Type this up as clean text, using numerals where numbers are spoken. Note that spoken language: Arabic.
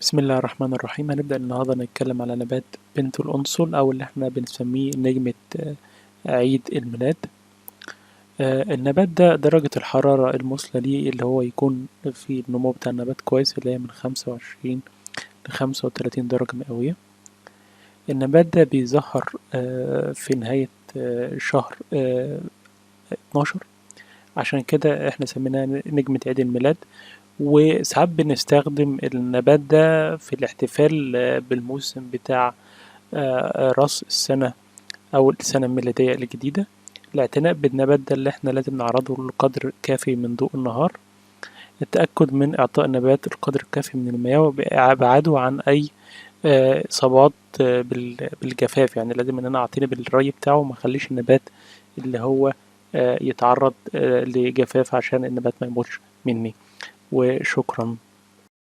بسم الله الرحمن الرحيم. هنبدأ النهاردة نتكلم على نبات بنت القنصل أو اللي احنا بنسميه نجمة عيد الميلاد. النبات ده درجة الحرارة المثلى ليه اللي هو يكون في النمو بتاع النبات كويس، اللي هي من 25 ل35 درجة مئوية. النبات ده بيظهر في نهاية شهر 12، عشان كده احنا سميناها نجمة عيد الميلاد. وساعات بنستخدم النبات ده في الاحتفال بالموسم بتاع رأس السنة أو السنة الميلادية الجديدة. الاعتناء بالنبات ده اللي احنا لازم نعرضه لقدر كافي من ضوء النهار، التأكد من إعطاء النبات القدر الكافي من المياه وإبعاده عن أي إصابات بالجفاف. يعني لازم إن أنا أعتني بالري بتاعه وما أخليش النبات اللي هو يتعرض لجفاف عشان النبات ما يموتش مني. وشكرا.